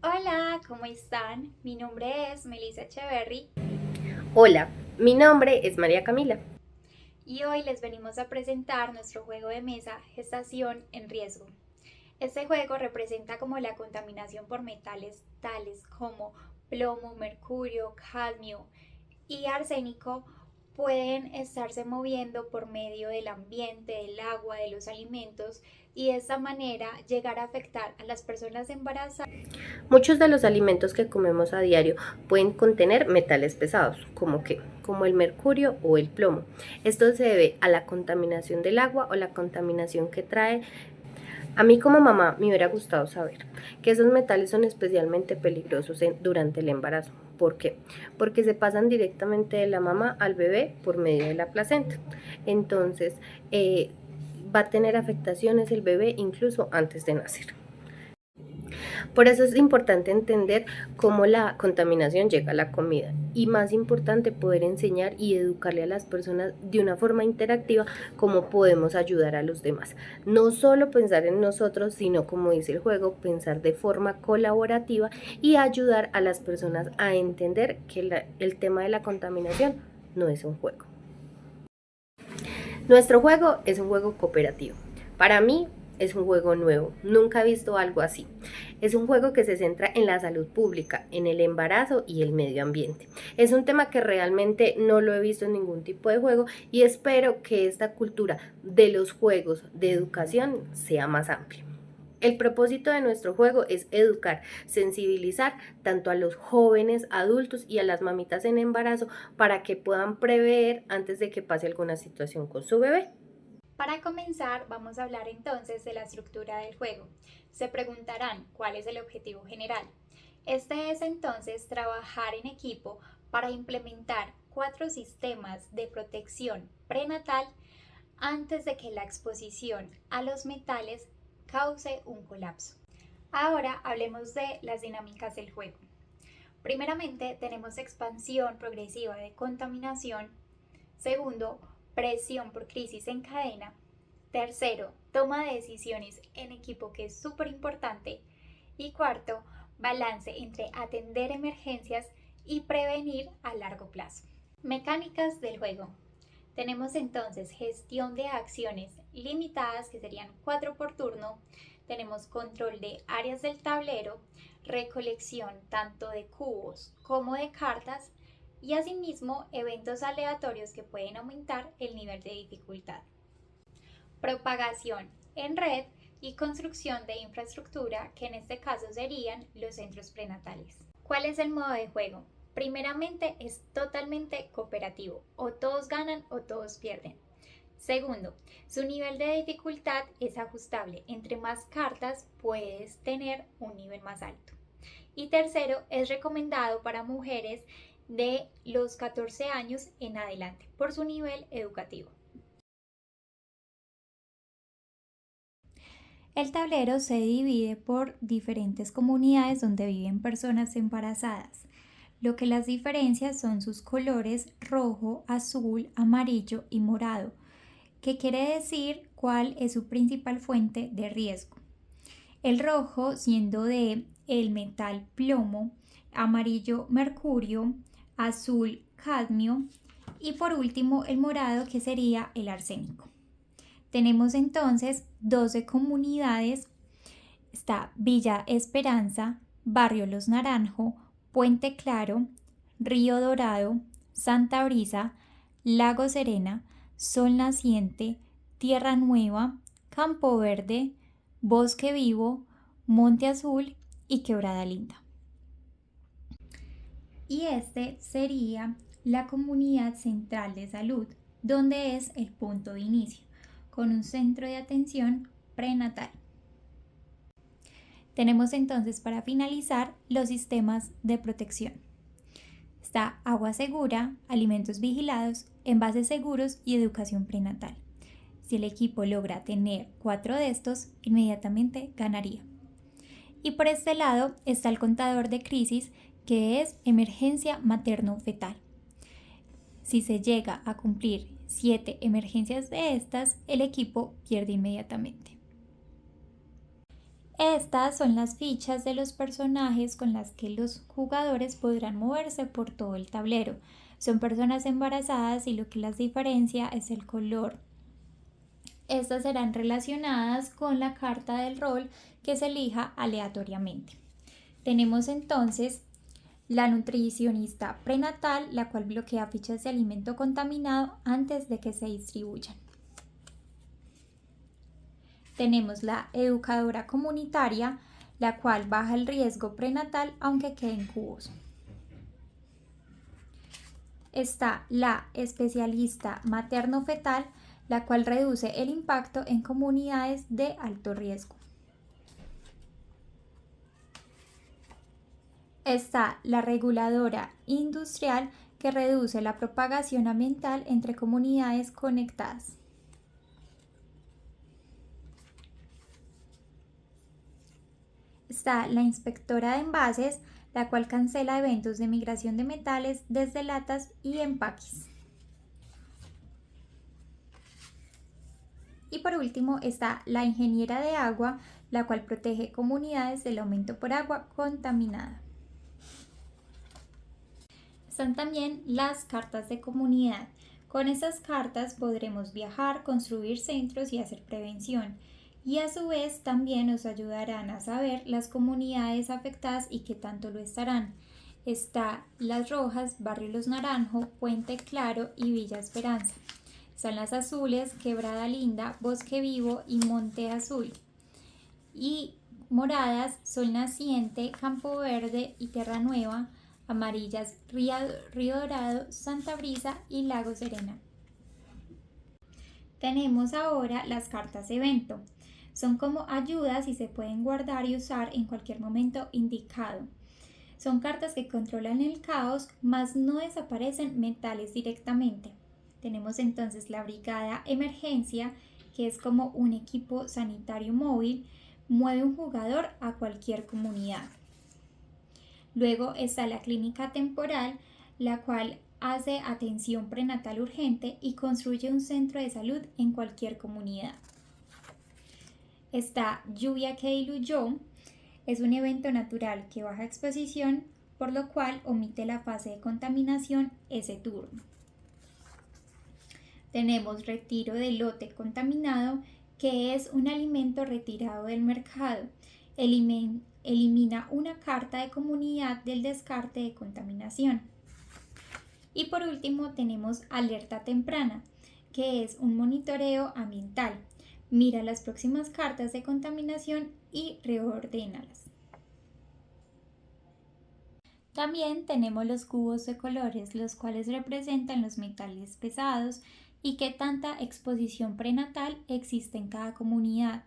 Hola, ¿cómo están? Mi nombre es Melissa Echeverry Hola, mi nombre es María Camila. y hoy les venimos a presentar nuestro juego de mesa Gestación en Riesgo. Este juego representa como la contaminación por metales tales como plomo, mercurio, cadmio y arsénico pueden estarse moviendo por medio del ambiente, del agua, de los alimentos y de esta manera llegar a afectar a las personas embarazadas. Muchos de los alimentos que comemos a diario pueden contener metales pesados, como el mercurio o el plomo. Esto se debe a la contaminación del agua o la contaminación que trae. A mí como mamá me hubiera gustado saber que esos metales son especialmente peligrosos durante el embarazo. ¿Por qué? Porque se pasan directamente de la mamá al bebé por medio de la placenta. Entonces, va a tener afectaciones el bebé incluso antes de nacer. Por eso es importante entender cómo la contaminación llega a la comida y más importante poder enseñar y educarle a las personas de una forma interactiva cómo podemos ayudar a los demás. No solo pensar en nosotros, sino como dice el juego, pensar de forma colaborativa y ayudar a las personas a entender que el tema de la contaminación no es un juego. Nuestro juego es un juego cooperativo. Para mí es un juego nuevo, nunca he visto algo así. Es un juego que se centra en la salud pública, en el embarazo y el medio ambiente. Es un tema que realmente no lo he visto en ningún tipo de juego y espero que esta cultura de los juegos de educación sea más amplia. El propósito de nuestro juego es educar, sensibilizar tanto a los jóvenes, adultos y a las mamitas en embarazo para que puedan prever antes de que pase alguna situación con su bebé. Para comenzar, vamos a hablar entonces de la estructura del juego. Se preguntarán cuál es el objetivo general. Este es entonces trabajar en equipo para implementar 4 sistemas de protección prenatal antes de que la exposición a los metales cause un colapso. Ahora hablemos de las dinámicas del juego. Primeramente tenemos expansión progresiva de contaminación. Segundo, presión por crisis en cadena. Tercero, toma de decisiones en equipo, que es súper importante. Y cuarto, balance entre atender emergencias y prevenir a largo plazo. Mecánicas del juego. Tenemos entonces gestión de acciones limitadas, que serían 4 por turno. Tenemos control de áreas del tablero, recolección tanto de cubos como de cartas y asimismo eventos aleatorios que pueden aumentar el nivel de dificultad. Propagación en red y construcción de infraestructura, que en este caso serían los centros prenatales. ¿Cuál es el modo de juego? Primeramente, es totalmente cooperativo, o todos ganan o todos pierden. Segundo, su nivel de dificultad es ajustable. Entre más cartas puedes tener un nivel más alto. Y tercero, es recomendado para mujeres de los 14 años en adelante por su nivel educativo. El tablero se divide por diferentes comunidades donde viven personas embarazadas. Lo que las diferencia son sus colores rojo, azul, amarillo y morado, que quiere decir cuál es su principal fuente de riesgo. El rojo siendo de el metal plomo, amarillo mercurio, azul cadmio y por último el morado, que sería el arsénico. Tenemos entonces 12 comunidades. Está Villa Esperanza, Barrio Los Naranjo, Puente Claro, Río Dorado, Santa Brisa, Lago Serena, Sol Naciente, Tierra Nueva, Campo Verde, Bosque Vivo, Monte Azul y Quebrada Linda. Y este sería la comunidad central de salud, donde es el punto de inicio, con un centro de atención prenatal. Tenemos entonces, para finalizar, los sistemas de protección. Está agua segura, alimentos vigilados, envases seguros y educación prenatal. Si el equipo logra tener 4 de estos, inmediatamente ganaría. Y por este lado está el contador de crisis, que es emergencia materno-fetal. Si se llega a cumplir 7 emergencias de estas, el equipo pierde inmediatamente. Estas son las fichas de los personajes con las que los jugadores podrán moverse por todo el tablero. Son personas embarazadas y lo que las diferencia es el color. Estas serán relacionadas con la carta del rol que se elija aleatoriamente. Tenemos entonces la nutricionista prenatal, la cual bloquea fichas de alimento contaminado antes de que se distribuyan. Tenemos la educadora comunitaria, la cual baja el riesgo prenatal aunque queden cubos. Está la especialista materno-fetal, la cual reduce el impacto en comunidades de alto riesgo. Está la reguladora industrial, que reduce la propagación ambiental entre comunidades conectadas. Está la inspectora de envases, la cual cancela eventos de migración de metales desde latas y empaques. Y por último está la ingeniera de agua, la cual protege comunidades del aumento por agua contaminada. Están también las cartas de comunidad. Con esas cartas podremos viajar, construir centros y hacer prevención. Y a su vez también nos ayudarán a saber las comunidades afectadas y qué tanto lo estarán. Está Las Rojas, Barrio Los Naranjo, Puente Claro y Villa Esperanza. Están las azules, Quebrada Linda, Bosque Vivo y Monte Azul. Y moradas, Sol Naciente, Campo Verde y Tierra Nueva. Amarillas, Río Dorado, Santa Brisa y Lago Serena. Tenemos ahora las cartas evento. Son como ayudas y se pueden guardar y usar en cualquier momento indicado. Son cartas que controlan el caos, mas no desaparecen metales directamente. Tenemos entonces la Brigada Emergencia, que es como un equipo sanitario móvil, mueve un jugador a cualquier comunidad. Luego está la Clínica Temporal, la cual hace atención prenatal urgente y construye un centro de salud en cualquier comunidad. Está Lluvia que diluyó, es un evento natural que baja exposición, por lo cual omite la fase de contaminación ese turno. Tenemos Retiro de lote contaminado, que es un alimento retirado del mercado. Elimina una carta de comunidad del descarte de contaminación. Y por último tenemos Alerta Temprana, que es un monitoreo ambiental. Mira las próximas cartas de contaminación y reordénalas. También tenemos los cubos de colores, los cuales representan los metales pesados y qué tanta exposición prenatal existe en cada comunidad.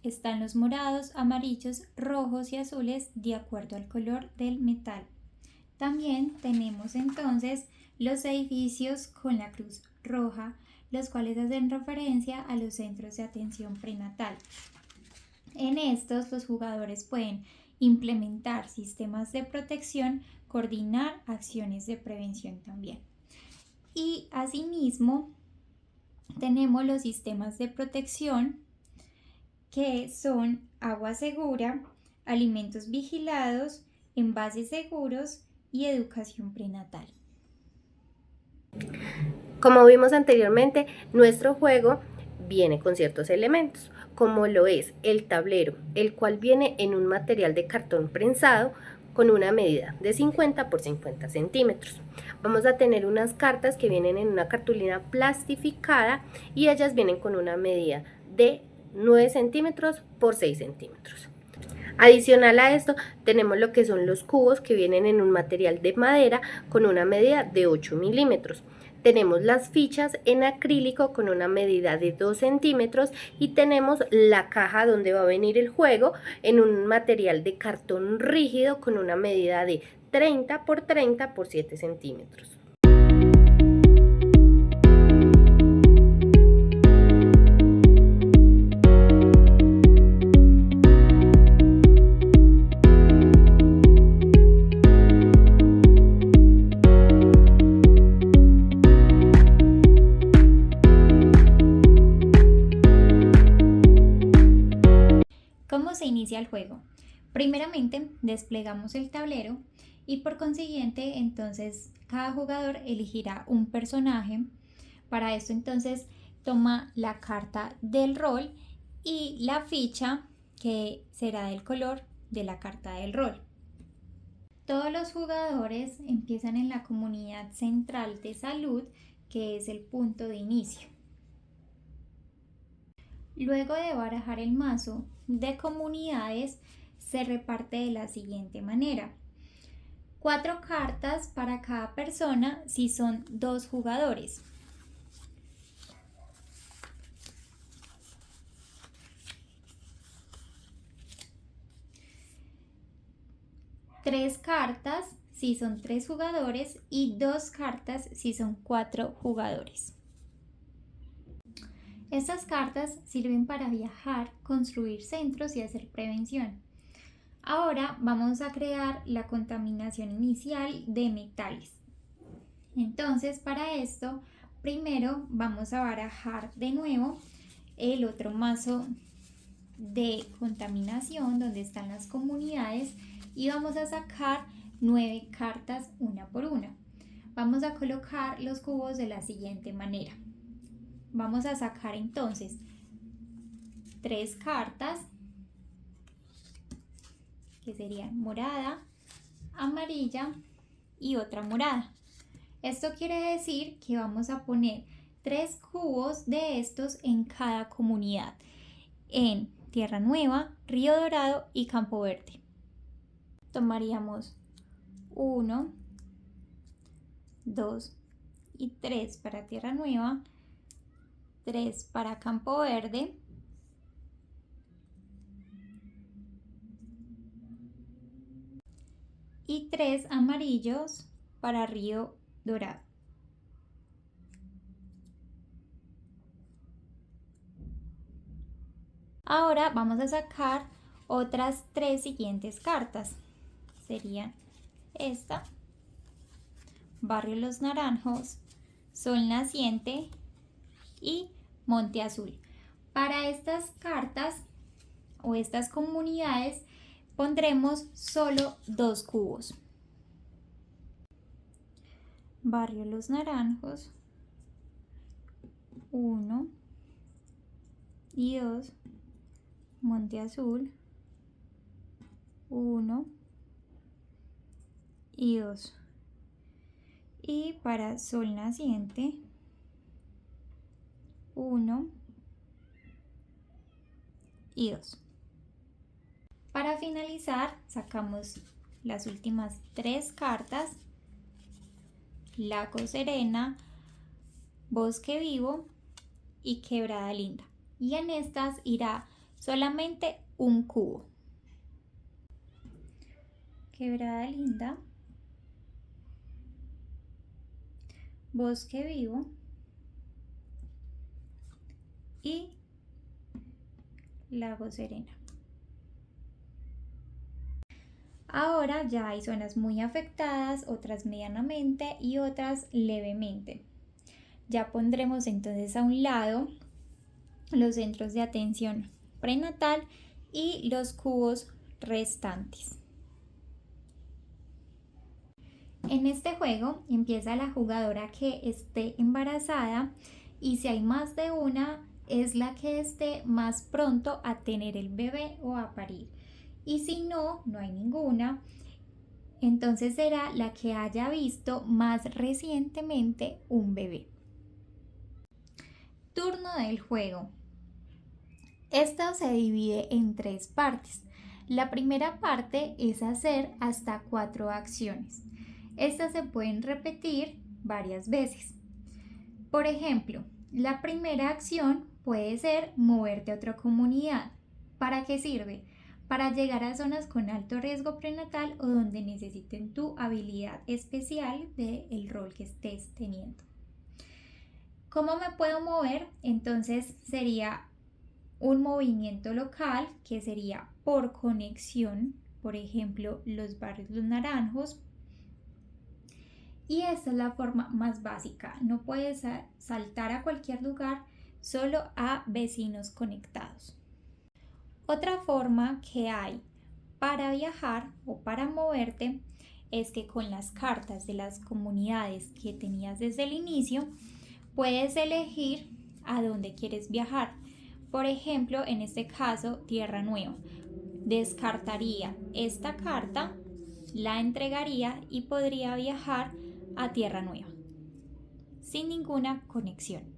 Están los morados, amarillos, rojos y azules de acuerdo al color del metal. También tenemos entonces los edificios con la cruz roja, los cuales hacen referencia a los centros de atención prenatal. En estos, los jugadores pueden implementar sistemas de protección, coordinar acciones de prevención también. Y asimismo, tenemos los sistemas de protección, que son agua segura, alimentos vigilados, envases seguros y educación prenatal. Como vimos anteriormente, nuestro juego viene con ciertos elementos, como lo es el tablero, el cual viene en un material de cartón prensado con una medida de 50 por 50 centímetros. Vamos a tener unas cartas que vienen en una cartulina plastificada y ellas vienen con una medida de 9 centímetros por 6 centímetros. Adicional a esto tenemos lo que son los cubos, que vienen en un material de madera con una medida de 8 milímetros. Tenemos las fichas en acrílico con una medida de 2 centímetros y tenemos la caja donde va a venir el juego en un material de cartón rígido con una medida de 30 por 30 por 7 centímetros. inicia el juego. Primeramente desplegamos el tablero y por consiguiente entonces cada jugador elegirá un personaje. Para esto entonces toma la carta del rol y la ficha que será del color de la carta del rol. Todos los jugadores empiezan en la comunidad central de salud, que es el punto de inicio. Luego de barajar el mazo de comunidades, se reparte de la siguiente manera: 4 cartas para cada persona si son 2 jugadores. 3 cartas si son 3 jugadores y 2 cartas si son 4 jugadores. Estas cartas sirven para viajar, construir centros y hacer prevención. Ahora vamos a crear la contaminación inicial de metales. Entonces, para esto, primero vamos a barajar de nuevo el otro mazo de contaminación donde están las comunidades y vamos a sacar 9 cartas una por una. Vamos a colocar los cubos de la siguiente manera. Vamos a sacar entonces 3 cartas que serían morada, amarilla y otra morada. Esto quiere decir que vamos a poner 3 cubos de estos en cada comunidad, en Tierra Nueva, Río Dorado y Campo Verde. Tomaríamos 1, 2 y 3 para Tierra Nueva, 3 para Campo Verde y 3 amarillos para Río Dorado. Ahora vamos a sacar otras 3 siguientes cartas. Serían esta, Barrio Los Naranjos, Sol Naciente y Monte Azul. Para estas cartas o estas comunidades pondremos solo 2 cubos. Barrio Los Naranjos, 1 y 2, Monte Azul, 1 y 2. Y para Sol Naciente, 1 y 2. Para finalizar, sacamos las últimas 3 cartas: Lago Serena, Bosque Vivo y Quebrada Linda. Y en estas irá solamente un cubo. Quebrada Linda, Bosque Vivo y Lago Serena. Ahora ya hay zonas muy afectadas, otras medianamente y otras levemente. Ya pondremos entonces a un lado los centros de atención prenatal y los cubos restantes. En este juego empieza la jugadora que esté embarazada y si hay más de una es la que esté más pronto a tener el bebé o a parir. Y si no hay ninguna, entonces será la que haya visto más recientemente un bebé. Turno del juego. Esto se divide en 3 partes. La primera parte es hacer hasta 4 acciones. Estas se pueden repetir varias veces. Por ejemplo, la primera acción puede ser moverte a otra comunidad. ¿Para qué sirve? Para llegar a zonas con alto riesgo prenatal o donde necesiten tu habilidad especial del rol que estés teniendo. ¿Cómo me puedo mover? Entonces sería un movimiento local que sería por conexión, por ejemplo, los barrios Los Naranjos. Y esta es la forma más básica. No puedes saltar a cualquier lugar, solo a vecinos conectados. Otra forma que hay para viajar o para moverte es que con las cartas de las comunidades que tenías desde el inicio, puedes elegir a dónde quieres viajar. Por ejemplo, en este caso, Tierra Nueva. Descartaría esta carta, la entregaría y podría viajar a Tierra Nueva sin ninguna conexión.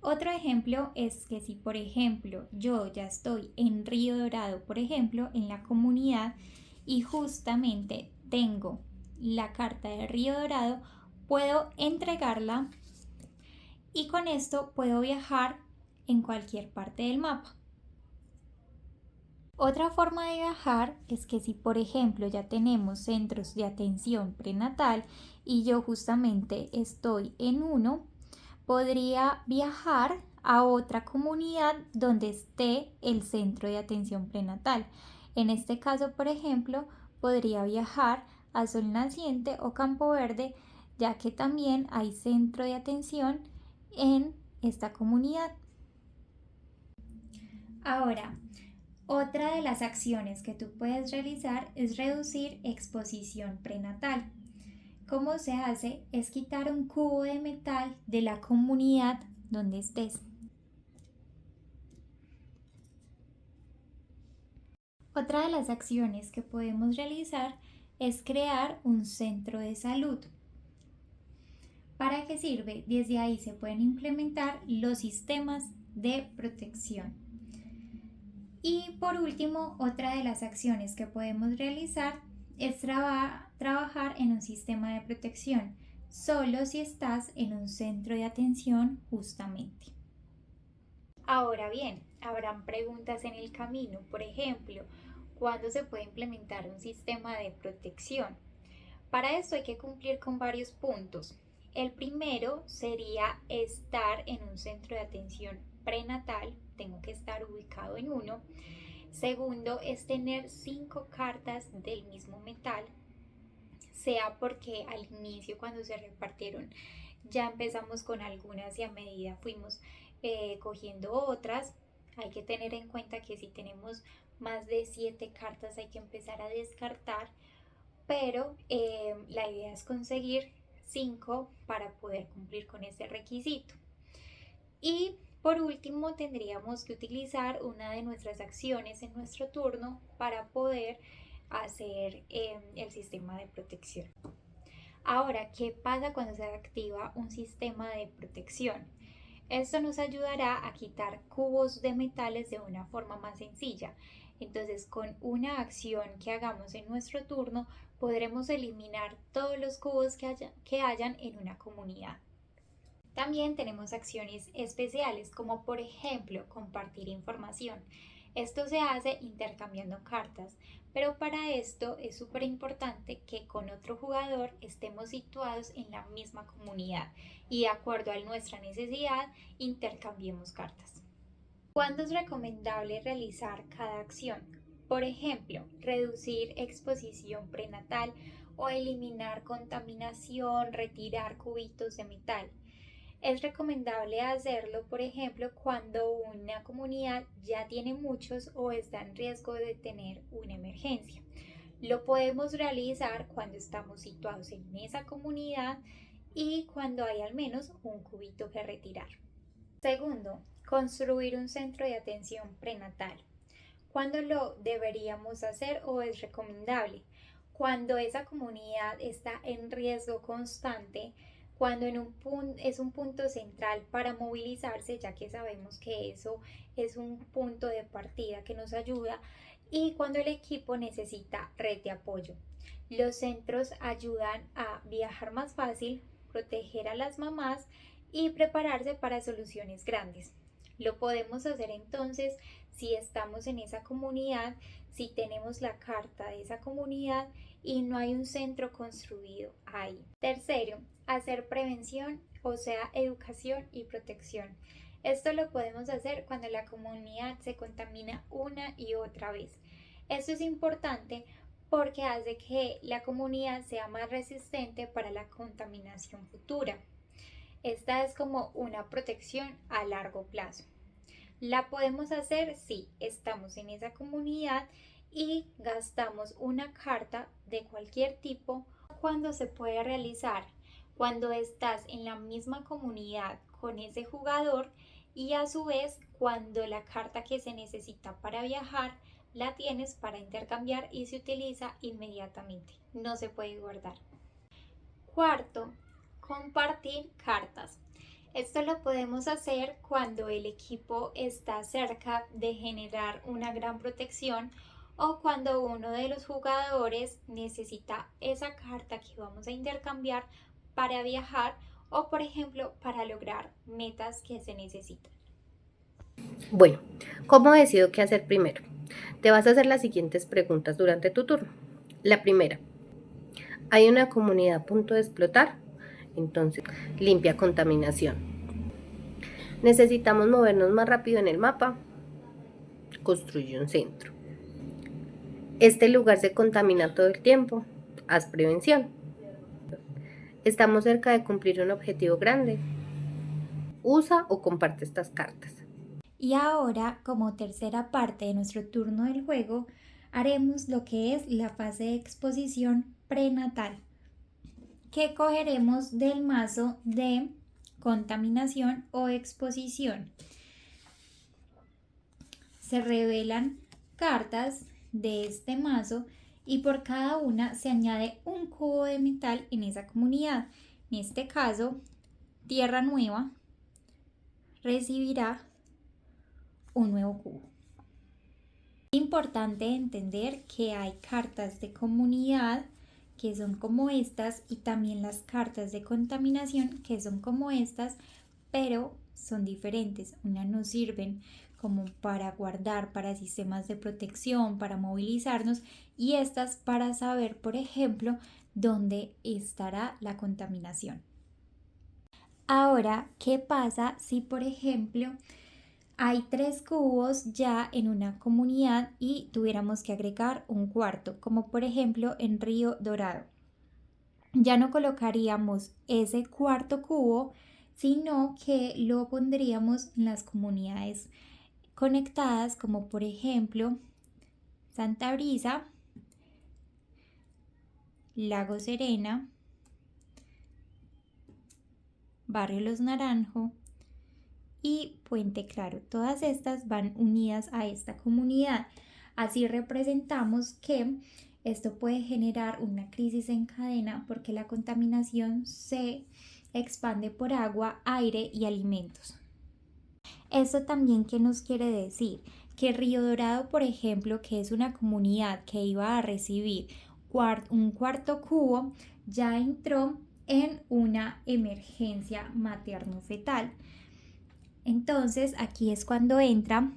Otro ejemplo es que si, por ejemplo, yo ya estoy en Río Dorado, por ejemplo, en la comunidad y justamente tengo la carta de Río Dorado, puedo entregarla y con esto puedo viajar en cualquier parte del mapa. Otra forma de viajar es que si, por ejemplo, ya tenemos centros de atención prenatal y yo justamente estoy en uno, podría viajar a otra comunidad donde esté el centro de atención prenatal. En este caso, por ejemplo, podría viajar a Sol Naciente o Campo Verde, ya que también hay centro de atención en esta comunidad. Ahora, otra de las acciones que tú puedes realizar es reducir exposición prenatal. ¿Cómo se hace? Es quitar un cubo de metal de la comunidad donde estés. Otra de las acciones que podemos realizar es crear un centro de salud. ¿Para qué sirve? Desde ahí se pueden implementar los sistemas de protección. Y por último, otra de las acciones que podemos realizar es trabajar en un sistema de protección, solo si estás en un centro de atención justamente. Ahora bien, habrán preguntas en el camino, por ejemplo, ¿cuándo se puede implementar un sistema de protección? Para esto hay que cumplir con varios puntos. El primero sería estar en un centro de atención prenatal, tengo que estar ubicado en uno. Segundo es tener 5 cartas del mismo metal, sea porque al inicio cuando se repartieron ya empezamos con algunas y a medida fuimos cogiendo otras. Hay que tener en cuenta que si tenemos más de 7 cartas hay que empezar a descartar, pero la idea es conseguir 5 para poder cumplir con ese requisito. Y por último tendríamos que utilizar una de nuestras acciones en nuestro turno para poder hacer el sistema de protección. Ahora, ¿qué pasa cuando se activa un sistema de protección? Esto nos ayudará a quitar cubos de metales de una forma más sencilla. Entonces, con una acción que hagamos en nuestro turno, podremos eliminar todos los cubos que hayan en una comunidad. También tenemos acciones especiales, como por ejemplo compartir información. Esto se hace intercambiando cartas, pero para esto es súper importante que con otro jugador estemos situados en la misma comunidad y de acuerdo a nuestra necesidad intercambiemos cartas. ¿Cuándo es recomendable realizar cada acción? Por ejemplo, reducir exposición prenatal o eliminar contaminación, retirar cubitos de metal. Es recomendable hacerlo, por ejemplo, cuando una comunidad ya tiene muchos o está en riesgo de tener una emergencia. Lo podemos realizar cuando estamos situados en esa comunidad y cuando hay al menos un cubito que retirar. Segundo, construir un centro de atención prenatal. ¿Cuándo lo deberíamos hacer o es recomendable? Cuando esa comunidad está en riesgo constante, cuando es un punto central para movilizarse, ya que sabemos que eso es un punto de partida que nos ayuda, y cuando el equipo necesita red de apoyo. Los centros ayudan a viajar más fácil, proteger a las mamás y prepararse para soluciones grandes. Lo podemos hacer entonces si estamos en esa comunidad, si tenemos la carta de esa comunidad y no hay un centro construido ahí. Tercero, hacer prevención, o sea, educación y protección. Esto lo podemos hacer cuando la comunidad se contamina una y otra vez. Esto es importante porque hace que la comunidad sea más resistente para la contaminación futura. Esta es como una protección a largo plazo. La podemos hacer si estamos en esa comunidad y gastamos una carta de cualquier tipo. Cuando se puede realizar, cuando estás en la misma comunidad con ese jugador y a su vez cuando la carta que se necesita para viajar la tienes para intercambiar y se utiliza inmediatamente, no se puede guardar. Cuarto, compartir cartas. Esto lo podemos hacer cuando el equipo está cerca de generar una gran protección o cuando uno de los jugadores necesita esa carta que vamos a intercambiar para viajar o por ejemplo para lograr metas que se necesitan. Bueno, ¿cómo decido qué hacer primero? Te vas a hacer las siguientes preguntas durante tu turno. La primera, ¿hay una comunidad a punto de explotar? Entonces, limpia contaminación. ¿Necesitamos movernos más rápido en el mapa? Construye un centro. ¿Este lugar se contamina todo el tiempo? Haz prevención. ¿Estamos cerca de cumplir un objetivo grande? Usa o comparte estas cartas. Y ahora, como tercera parte de nuestro turno del juego, haremos lo que es la fase de exposición prenatal, que cogeremos del mazo de contaminación o exposición. Se revelan cartas de este mazo y por cada una se añade un cubo de metal en esa comunidad. En este caso, Tierra Nueva recibirá un nuevo cubo. Es importante entender que hay cartas de comunidad que son como estas y también las cartas de contaminación que son como estas, pero son diferentes. Unas nos sirven como para guardar, para sistemas de protección, para movilizarnos y estas para saber, por ejemplo, dónde estará la contaminación. Ahora, ¿qué pasa si, por ejemplo, hay 3 cubos ya en una comunidad y tuviéramos que agregar un cuarto, como por ejemplo en Río Dorado? Ya no colocaríamos ese cuarto cubo, sino que lo pondríamos en las comunidades conectadas, como por ejemplo Santa Brisa, Lago Serena, Barrio Los Naranjo y Puente Claro. Todas estas van unidas a esta comunidad. Así representamos que esto puede generar una crisis en cadena porque la contaminación se expande por agua, aire y alimentos. ¿Esto también qué nos quiere decir? Que Río Dorado, por ejemplo, que es una comunidad que iba a recibir un cuarto cubo, ya entró en una emergencia materno-fetal. Entonces aquí es cuando entra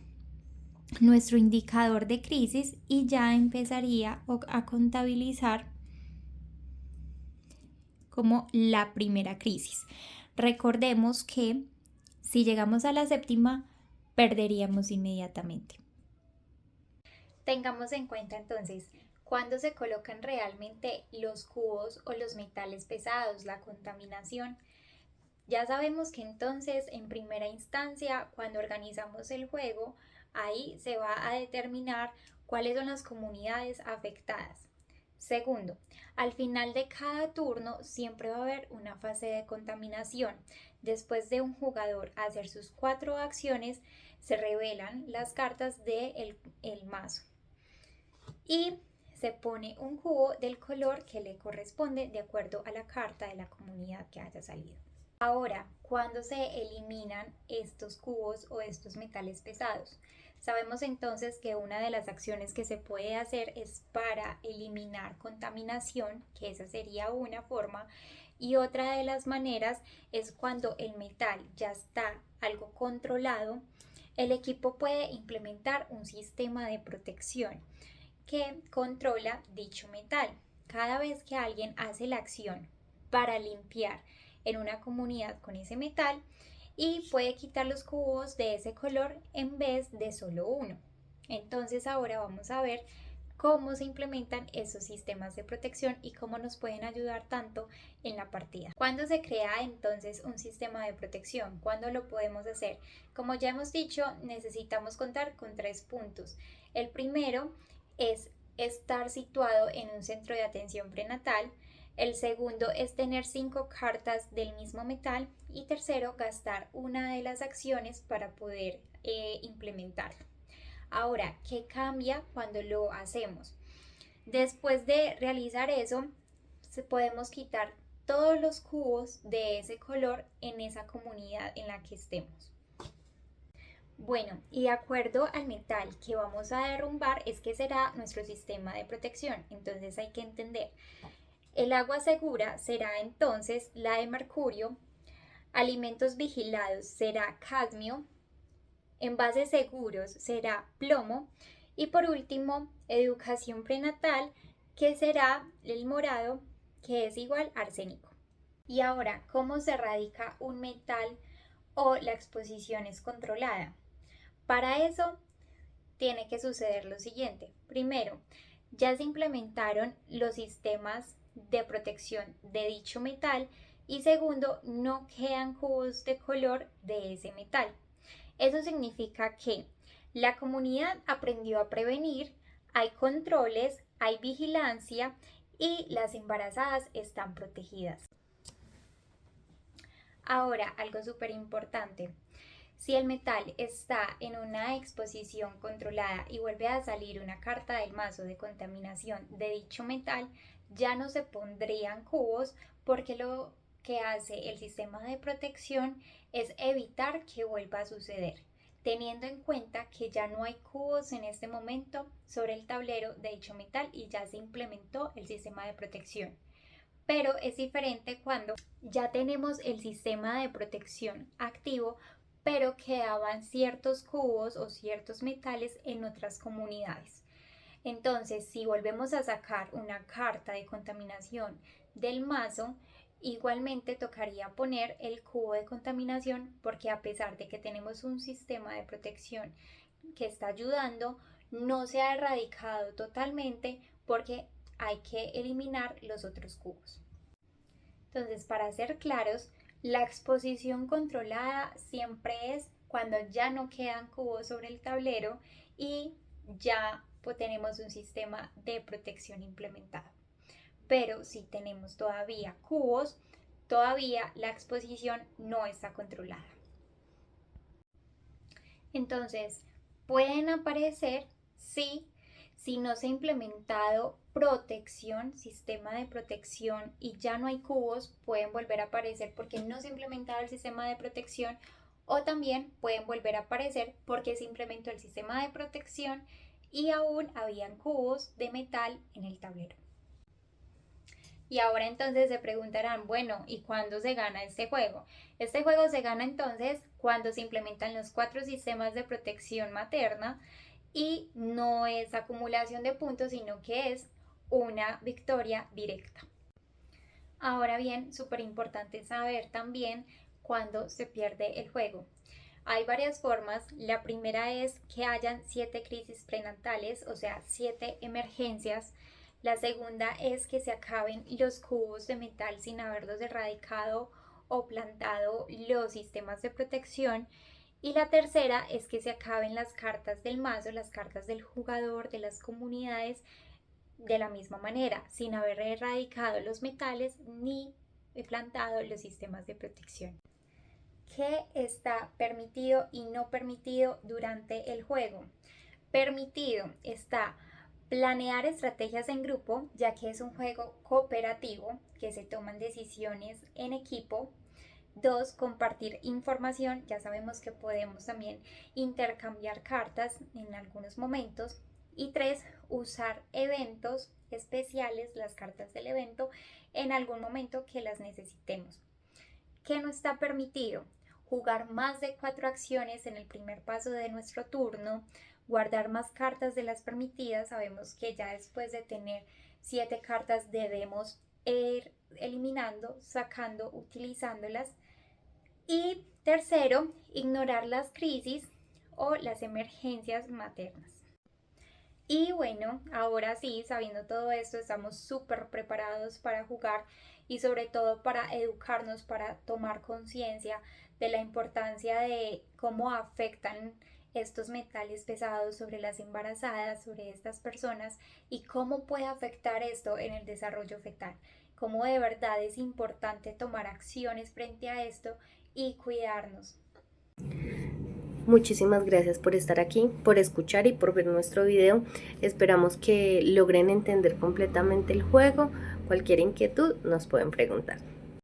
nuestro indicador de crisis y ya empezaría a contabilizar como la primera crisis. Recordemos que si llegamos a la séptima, perderíamos inmediatamente. Tengamos en cuenta entonces cuándo se colocan realmente los cubos o los metales pesados, la contaminación. Ya sabemos que entonces en primera instancia, cuando organizamos el juego, ahí se va a determinar cuáles son las comunidades afectadas. Segundo, al final de cada turno siempre va a haber una fase de contaminación. Después de un jugador hacer sus 4 acciones, se revelan las cartas del mazo y se pone un cubo del color que le corresponde de acuerdo a la carta de la comunidad que haya salido. Ahora, ¿cuándo se eliminan estos cubos o estos metales pesados? Sabemos entonces que una de las acciones que se puede hacer es para eliminar contaminación, que esa sería una forma, y otra de las maneras es cuando el metal ya está algo controlado, el equipo puede implementar un sistema de protección que controla dicho metal. Cada vez que alguien hace la acción para limpiar en una comunidad con ese metal y puede quitar los cubos de ese color en vez de solo uno. Entonces ahora vamos a ver cómo se implementan esos sistemas de protección y cómo nos pueden ayudar tanto en la partida. ¿Cuándo se crea entonces un sistema de protección? ¿Cuándo lo podemos hacer? Como ya hemos dicho, necesitamos contar con 3 puntos. El primero es estar situado en un centro de atención prenatal. El segundo es tener 5 cartas del mismo metal. Y tercero, gastar una de las acciones para poder implementarlo. Ahora, ¿qué cambia cuando lo hacemos? Después de realizar eso, podemos quitar todos los cubos de ese color en esa comunidad en la que estemos. Bueno, y de acuerdo al metal que vamos a derrumbar es que será nuestro sistema de protección. Entonces hay que entender, el agua segura será entonces la de mercurio, alimentos vigilados será cadmio, envases seguros será plomo y por último educación prenatal que será el morado, que es igual a arsénico. Y ahora, ¿cómo se erradica un metal o la exposición es controlada? Para eso tiene que suceder lo siguiente. Primero, ya se implementaron los sistemas de protección de dicho metal y segundo, no quedan cubos de color de ese metal. Eso significa que la comunidad aprendió a prevenir, hay controles, hay vigilancia y las embarazadas están protegidas. Ahora, algo súper importante. Si el metal está en una exposición controlada y vuelve a salir una carta del mazo de contaminación de dicho metal, ya no se pondrían cubos porque lo que hace el sistema de protección es evitar que vuelva a suceder, teniendo en cuenta que ya no hay cubos en este momento sobre el tablero de dicho metal y ya se implementó el sistema de protección. Pero es diferente cuando ya tenemos el sistema de protección activo, pero quedaban ciertos cubos o ciertos metales en otras comunidades. Entonces, si volvemos a sacar una carta de contaminación del mazo, igualmente tocaría poner el cubo de contaminación porque a pesar de que tenemos un sistema de protección que está ayudando, no se ha erradicado totalmente porque hay que eliminar los otros cubos. Entonces, para ser claros, la exposición controlada siempre es cuando ya no quedan cubos sobre el tablero y ya tenemos un sistema de protección implementado. Pero si tenemos todavía cubos, todavía la exposición no está controlada. Entonces, pueden aparecer, sí, si no se ha implementado protección, sistema de protección y ya no hay cubos, pueden volver a aparecer porque no se ha implementado el sistema de protección o también pueden volver a aparecer porque se implementó el sistema de protección y aún habían cubos de metal en el tablero. Y ahora entonces se preguntarán, bueno, ¿y cuándo se gana este juego? Este juego se gana entonces cuando se implementan los 4 sistemas de protección materna y no es acumulación de puntos, sino que es una victoria directa. Ahora bien, súper importante saber también cuándo se pierde el juego. Hay varias formas. La primera es que hayan 7 crisis prenatales, o sea, 7 emergencias. La segunda es que se acaben los cubos de metal sin haberlos erradicado o plantado los sistemas de protección. Y la tercera es que se acaben las cartas del mazo, las cartas del jugador, de las comunidades, de la misma manera, sin haber erradicado los metales ni plantado los sistemas de protección. ¿Qué está permitido y no permitido durante el juego? Permitido está planear estrategias en grupo, ya que es un juego cooperativo que se toman decisiones en equipo. 2. Compartir información. Ya sabemos que podemos también intercambiar cartas en algunos momentos. Y 3. Usar eventos especiales, las cartas del evento, en algún momento que las necesitemos. ¿Qué no está permitido? Jugar más de 4 acciones en el primer paso de nuestro turno, guardar más cartas de las permitidas. Sabemos que ya después de tener 7 cartas debemos ir eliminando, sacando, utilizándolas. Y tercero, ignorar las crisis o las emergencias maternas. Y bueno, ahora sí, sabiendo todo esto, estamos súper preparados para jugar y sobre todo para educarnos, para tomar conciencia de la importancia de cómo afectan estos metales pesados sobre las embarazadas, sobre estas personas y cómo puede afectar esto en el desarrollo fetal. Cómo de verdad es importante tomar acciones frente a esto y cuidarnos. Muchísimas gracias por estar aquí, por escuchar y por ver nuestro video. Esperamos que logren entender completamente el juego. Cualquier inquietud nos pueden preguntar.